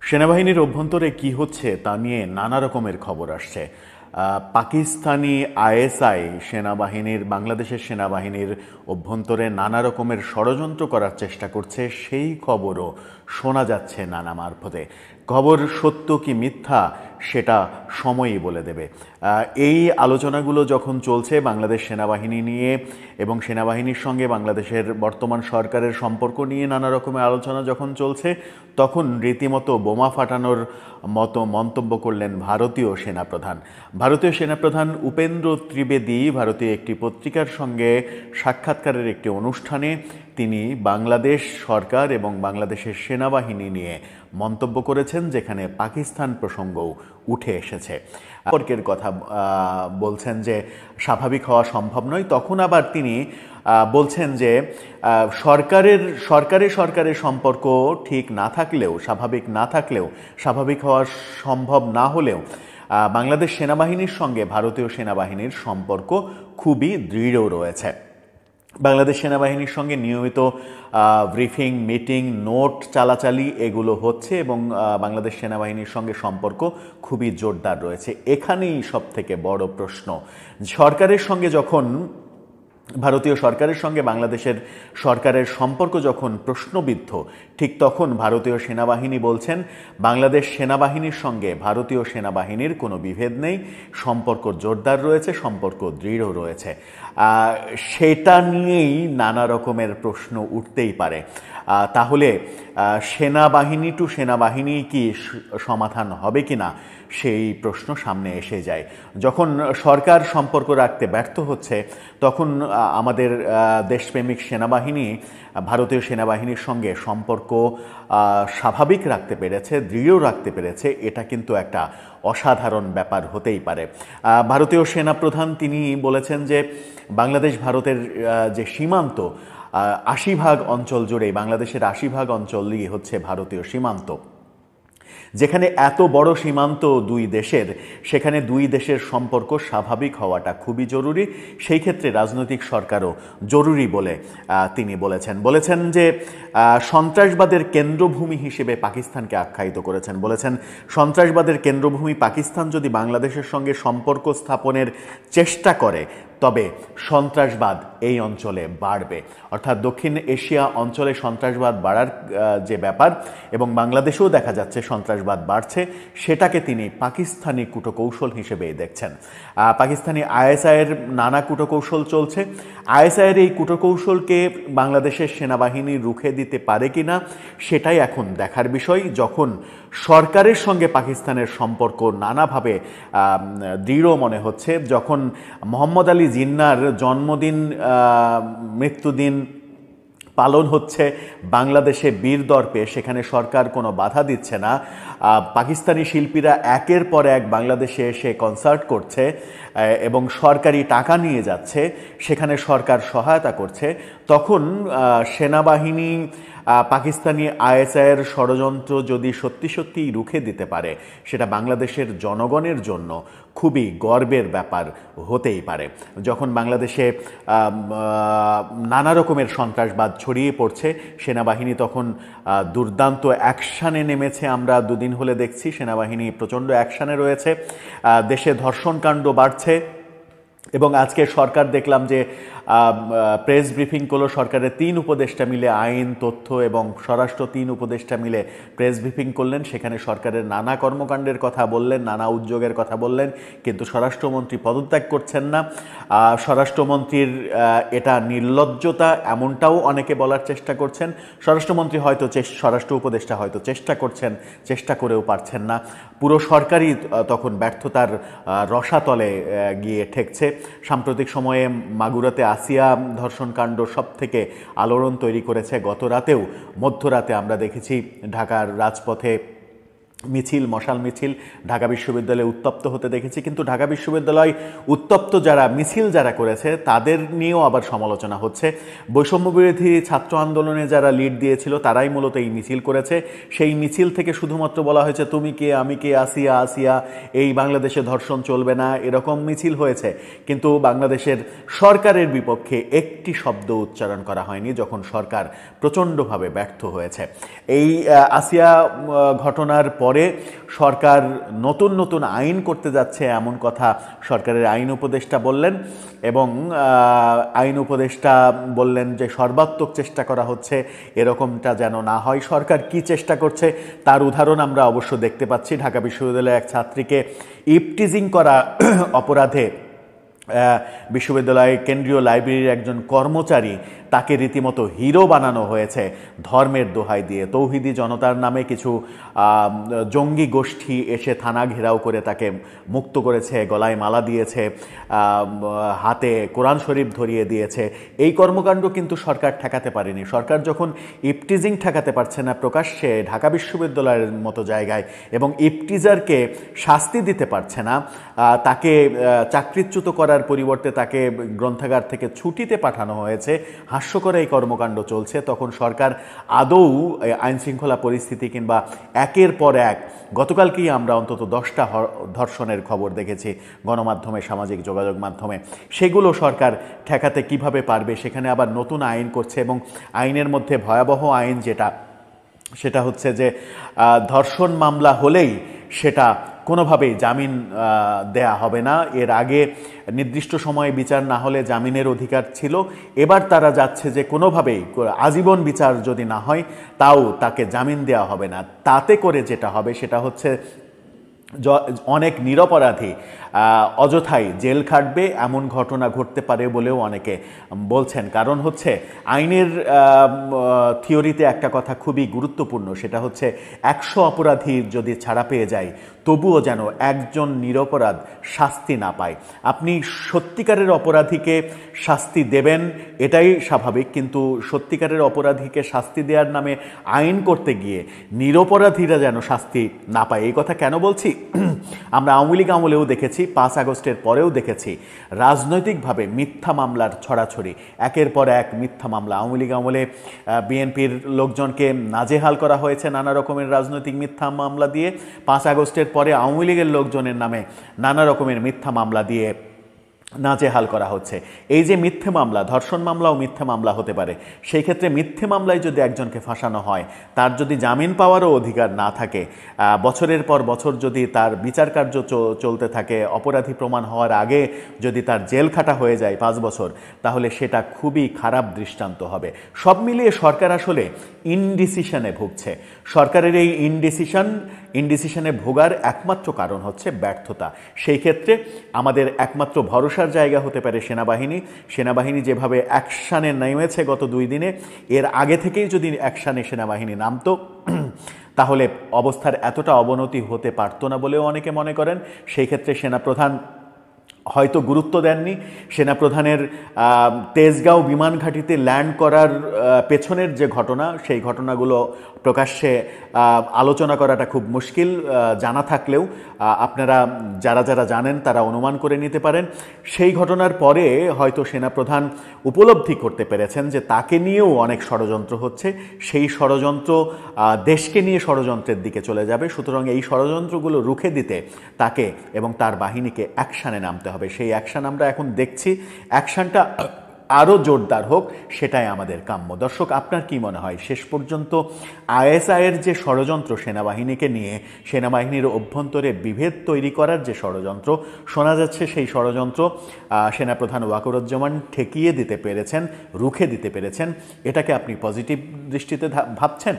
সেনাবাহিনীর অভ্যন্তরে কি হচ্ছে তা নিয়ে নানা রকমের খবর আসছে। পাকিস্তানি আইএসআই সেনাবাহিনীর বাংলাদেশের সেনাবাহিনীর অভ্যন্তরে নানা রকমের ষড়যন্ত্র করার চেষ্টা করছে, সেই খবরও শোনা যাচ্ছে নানা মারফতে। খবর সত্য কি মিথ্যা সেটা সময়ই বলে দেবে। এই আলোচনাগুলো যখন চলছে বাংলাদেশ সেনাবাহিনী নিয়ে এবং সেনাবাহিনীর সঙ্গে বাংলাদেশের বর্তমান সরকারের সম্পর্ক নিয়ে নানা রকমের আলোচনা যখন চলছে, তখন রীতিমতো বোমা ফাটানোর মতো মন্তব্য করলেন ভারতীয় সেনাপ্রধান উপেন্দ্র ত্রিবেদী ভারতীয় একটি পত্রিকার সঙ্গে সাক্ষাৎকারের একটি অনুষ্ঠানে তিনি বাংলাদেশ সরকার এবং বাংলাদেশের সেনাবাহিনী নিয়ে মন্তব্য করেছেন, যেখানে পাকিস্তান প্রসঙ্গও উঠে এসেছে। সম্পর্কের কথা বলছেন যে স্বাভাবিক হওয়া সম্ভব নয়। তখন আবার তিনি বলছেন যে সরকারের সম্পর্ক ঠিক না থাকলেও, স্বাভাবিক না থাকলেও, স্বাভাবিক হওয়া সম্ভব না হলেও বাংলাদেশ সেনাবাহিনীর সঙ্গে ভারতীয় সেনাবাহিনীর সম্পর্ক খুবই দৃঢ় রয়েছে। বাংলাদেশ সেনাবাহিনীর সঙ্গে নিয়মিত ব্রিফিং, মিটিং, নোট চালাচালি এগুলো হচ্ছে এবং বাংলাদেশ সেনাবাহিনীর সঙ্গে সম্পর্ক খুবই জোরদার রয়েছে। এখানেই সবথেকে বড় প্রশ্ন, ভারতীয় সরকারের সঙ্গে বাংলাদেশের সরকারের সম্পর্ক যখন প্রশ্নবিদ্ধ, ঠিক তখন ভারতীয় সেনাবাহিনী বলছেন বাংলাদেশ সেনাবাহিনীর সঙ্গে ভারতীয় সেনাবাহিনীর কোনো বিভেদ নেই, সম্পর্ক জোরদার রয়েছে, সম্পর্ক দৃঢ় রয়েছে। সেটা নিয়েই নানা রকমের প্রশ্ন উঠতেই পারে। তাহলে সেনাবাহিনী টু সেনাবাহিনী কি সমাধান হবে কিনা সেই প্রশ্ন সামনে এসে যায়। যখন সরকার সম্পর্ক রাখতে ব্যর্থ হচ্ছে, তখন আমাদের দেশপ্রেমিক সেনাবাহিনী ভারতীয় সেনাবাহিনীর সঙ্গে সম্পর্ক স্বাভাবিক রাখতে পেরেছে, দৃঢ় রাখতে পেরেছে। এটা কিন্তু একটা অসাধারণ ব্যাপার হতেই পারে। ভারতীয় সেনাপ্রধান তিনি বলেছেন যে বাংলাদেশ ভারতের যে সীমান্ত, ৮০% অঞ্চল জুড়েই, বাংলাদেশের ৮০% অঞ্চলই হচ্ছে ভারতীয় সীমান্ত। যেখানে এত বড় সীমান্ত দুই দেশের, সেখানে দুই দেশের সম্পর্ক স্বাভাবিক হওয়াটা খুবই জরুরি। সেই ক্ষেত্রে রাজনৈতিক সরকারও জরুরি বলে তিনি বলেছেন যে সন্ত্রাসবাদের কেন্দ্রভূমি হিসেবে পাকিস্তানকে আখ্যায়িত করেছেন। বলেছেন সন্ত্রাসবাদের কেন্দ্রভূমি পাকিস্তান যদি বাংলাদেশের সঙ্গে সম্পর্ক স্থাপনের চেষ্টা করে, তবে সন্ত্রাসবাদ এই অঞ্চলে বাড়বে। অর্থাৎ দক্ষিণ এশিয়া অঞ্চলে সন্ত্রাসবাদ বাড়ার যে ব্যাপার, এবং বাংলাদেশেও দেখা যাচ্ছে সন্ত্রাসবাদ বাড়ছে, সেটাকে তিনি পাকিস্তানি কূটকৌশল হিসেবেই দেখছেন। পাকিস্তানি আইএসআইয়ের নানা কূটকৌশল চলছে। আইএসআইয়ের এই কূটকৌশলকে বাংলাদেশের সেনাবাহিনী রুখে দিতে পারে কিনা সেটাই এখন দেখার বিষয়। যখন সরকারের সঙ্গে পাকিস্তানের সম্পর্ক নানাভাবে দৃঢ় মনে হচ্ছে, যখন মোহাম্মদ আলী জিন্নার জন্মদিন, মৃত্যুদিন পালন হচ্ছে বাংলাদেশে বীর দর্পে, সেখানে সরকার কোনো বাধা দিচ্ছে না, পাকিস্তানি শিল্পীরা একের পর এক বাংলাদেশে এসে কনসার্ট করছে এবং সরকারি টাকা নিয়ে যাচ্ছে, সেখানে সরকার সহায়তা করছে, তখন সেনাবাহিনী পাকিস্তানি আইএসআইয়ের ষড়যন্ত্র যদি সত্যি সত্যিই রুখে দিতে পারে, সেটা বাংলাদেশের জনগণের জন্য খুবই গর্বের ব্যাপার হতেই পারে। যখন বাংলাদেশে নানা রকমের সন্ত্রাসবাদ ছড়িয়ে পড়ছে, সেনাবাহিনী তখন দুর্দান্ত অ্যাকশানে নেমেছে। আমরা দুদিন হলে দেখছি সেনাবাহিনী প্রচণ্ড অ্যাকশানে রয়েছে, দেশে ধর্ষণকাণ্ড বাড়ছে। এবং আজকে সরকার দেখলাম যে প্রেস ব্রিফিং করলো, সরকারের 3 উপদেষ্টা মিলে, আইন, তথ্য এবং স্বরাষ্ট্র 3 উপদেষ্টা মিলে প্রেস ব্রিফিং করলেন। সেখানে সরকারের নানা কর্মকাণ্ডের কথা বললেন, নানা উদ্যোগের কথা বললেন, কিন্তু স্বরাষ্ট্রমন্ত্রী পদত্যাগ করছেন না। স্বরাষ্ট্রমন্ত্রীর এটা নির্লজ্জতা এমনটাও অনেকে বলার চেষ্টা করছেন। স্বরাষ্ট্রমন্ত্রী হয়তো, স্বরাষ্ট্র উপদেষ্টা হয়তো চেষ্টা করছেন, চেষ্টা করেও পারছেন না। পুরো সরকারই তখন ব্যর্থতার রসাতলে গিয়ে ঠেকছে। সাম্প্রতিক সময়ে মাগুরাতে আসিয়া ধর্ষণকাণ্ড সব থেকে আলোড়ন তৈরি করেছে। গত রাতেও, মধ্যরাতে আমরা দেখেছি ঢাকার রাজপথে মিছিল, মশাল মিছিল ঢাকা বিশ্ববিদ্যালয়ে উত্তপ্ত হতে দেখেছি। কিন্তু ঢাকা বিশ্ববিদ্যালয় উত্তপ্ত যারা মিছিল যারা করেছে তাদের নিয়েও আবার সমালোচনা হচ্ছে। বৈষম্য বিরোধী ছাত্র আন্দোলনে যারা লিড দিয়েছিল তারাই মূলত এই মিছিল করেছে। সেই মিছিল থেকে শুধুমাত্র বলা হয়েছে তুমি কে, আমি কে, আসিয়া আসিয়া, এই বাংলাদেশে ধর্ষণ চলবে না, এরকম মিছিল হয়েছে। কিন্তু বাংলাদেশের সরকারের বিপক্ষে একটি শব্দ উচ্চারণ করা হয়নি যখন সরকার প্রচণ্ডভাবে ব্যর্থ হয়েছে। এই আসিয়া ঘটনার পরে সরকার নতুন নতুন আইন করতে যাচ্ছে এমন কথা সরকারের আইন উপদেষ্টা বললেন, এবং আইন উপদেষ্টা বললেন যে সর্বাত্মক চেষ্টা করা হচ্ছে এরকমটা যেন না হয়। সরকার কি চেষ্টা করছে তার উদাহরণ আমরা অবশ্য দেখতে পাচ্ছি। ঢাকা বিশ্ববিদ্যালয়ের এক ছাত্রীকে ইপটিজিং করা অপরাধে বিশ্ববিদ্যালয়ের কেন্দ্রীয় লাইব্রেরির একজন কর্মচারী তাকে রীতিমতো হিরো বানানো হয়েছে ধর্মের দোহাই দিয়ে। তৌহিদি জনতার নামে কিছু জঙ্গি গোষ্ঠী এসে থানা ঘেরাও করে তাকে মুক্ত করেছে, গলায় মালা দিয়েছে, হাতে কোরআন শরীফ ধরিয়ে দিয়েছে। এই কর্মকাণ্ড কিন্তু সরকার ঠেকাতে পারেনি। সরকার যখন ইপটিজিং ঠেকাতে পারছে না প্রকাশ্যে ঢাকা বিশ্ববিদ্যালয়ের মতো জায়গায়, এবং ইপটিজারকে শাস্তি দিতে পারছে না, তাকে চাকরিচ্যুত করার পরিবর্তে তাকে গ্রন্থাগার থেকে ছুটিতে পাঠানো হয়েছে, হাস্যকর এই কর্মকাণ্ড চলছে, তখন সরকার আদৌ আইনশৃঙ্খলা পরিস্থিতি কিংবা একের পর এক, গতকালকেই আমরা অন্তত 10টা ধর্ষণের খবর দেখেছি গণমাধ্যমে, সামাজিক যোগাযোগ মাধ্যমে, সেগুলো সরকার ঠেকাতে কিভাবে পারবে? সেখানে আবার নতুন আইন করছে, এবং আইনের মধ্যে ভয়াবহ আইন সেটা হচ্ছে যে ধর্ষণ মামলা হলেই সেটা কোনোভাবেই জামিন দেয়া হবে না। এর আগে নির্দিষ্ট সময়ে বিচার না হলে জামিনের অধিকার ছিল, এবার তারা যাচ্ছে যে কোনোভাবেই আজীবন বিচার যদি না হয় তাও তাকে জামিন দেওয়া হবে না। তাতে করে যেটা হবে সেটা হচ্ছে অনেক নিরপরাধী অযথাই জেল খাটবে, এমন ঘটনা ঘটতে পারে বলেও অনেকে বলছেন। কারণ হচ্ছে আইনের থিওরিতে একটা কথা খুবই গুরুত্বপূর্ণ, সেটা হচ্ছে 100 অপরাধী যদি ছাড়া পেয়ে যায় তবুও যেন একজন নিরপরাধ শাস্তি না পায়। আপনি সত্যিকারের অপরাধীকে শাস্তি দেবেন এটাই স্বাভাবিক, কিন্তু সত্যিকারের অপরাধীকে শাস্তি দেওয়ার নামে আইন করতে গিয়ে নিরপরাধীরা যেন শাস্তি না পায়। এই কথা কেন বলছি? আমরা আওয়ামী লীগ আমলেও দেখেছি, 5 আগস্টের পরেও দেখেছি রাজনৈতিকভাবে মিথ্যা মামলার ছড়াছড়ি, একের পর এক মিথ্যা মামলা। আওয়ামী লীগ আমলে বিএনপির লোকজনকে নাজেহাল করা হয়েছে নানা রকমের রাজনৈতিক মিথ্যা মামলা দিয়ে, 5 আগস্টের পরে আওয়ামী লীগের লোকজনের নামে নানা রকমের মিথ্যা মামলা দিয়ে নাজেহাল করা হচ্ছে। এই যে মিথ্যে মামলা, ধর্ষণ মামলাও মিথ্যে মামলা হতে পারে। সেই ক্ষেত্রে মিথ্যে মামলায় যদি একজনকে ফাঁসানো হয়, তার যদি জামিন পাওয়ারও অধিকার না থাকে, বছরের পর বছর যদি তার বিচার কার্য চলতে থাকে, অপরাধী প্রমাণ হওয়ার আগে যদি তার জেল খাটা হয়ে যায় 5 বছর, তাহলে সেটা খুবই খারাপ দৃষ্টান্ত হবে। সব মিলিয়ে সরকার আসলে ইনডিসিশনে ভুগছে। সরকারের এই ইনডিসিশনে ভোগার একমাত্র কারণ হচ্ছে ব্যর্থতা। সেই ক্ষেত্রে আমাদের একমাত্র ভরসার জায়গা হতে পারে সেনাবাহিনী যেভাবে অ্যাকশানে নেমেছে গত 2 দিনে, এর আগে থেকেই যদি অ্যাকশানে সেনাবাহিনী নামতো তাহলে অবস্থার এতটা অবনতি হতে পারত না বলেও অনেকে মনে করেন। সেই ক্ষেত্রে সেনাপ্রধান হয়তো গুরুত্ব দেননি। সেনাপ্রধানের তেজগাঁও বিমান ঘাঁটিতে ল্যান্ড করার পেছনের যে ঘটনা, সেই ঘটনাগুলো প্রকাশ্যে আলোচনা করাটা খুব মুশকিল। জানা থাকলেও আপনারা যারা জানেন তারা অনুমান করে নিতে পারেন। সেই ঘটনার পরে হয়তো সেনাপ্রধান উপলব্ধি করতে পেরেছেন যে তাকে নিয়েও অনেক ষড়যন্ত্র হচ্ছে, সেই ষড়যন্ত্র দেশকে নিয়ে ষড়যন্ত্রের দিকে চলে যাবে। সুতরাং এই ষড়যন্ত্রগুলো রুখে দিতে তাকে এবং তার বাহিনীকে অ্যাকশানে নামতে হবে। সেই অ্যাকশান আমরা এখন দেখছি, অ্যাকশানটা আরও জোরদার হোক, সেটাই আমাদের কাম্য। দর্শক, আপনার কি মনে হয় শেষ পর্যন্ত আইএসআইয়ের যে ষড়যন্ত্র সেনাবাহিনীকে নিয়ে, সেনাবাহিনীর অভ্যন্তরে বিভেদ তৈরি করার যে ষড়যন্ত্র শোনা যাচ্ছে, সেই ষড়যন্ত্র সেনাপ্রধান ওয়াকারুজ্জামান ঠেকিয়ে দিতে পেরেছেন, রুখে দিতে পেরেছেন, এটাকে আপনি পজিটিভ দৃষ্টিতে ভাবছেন?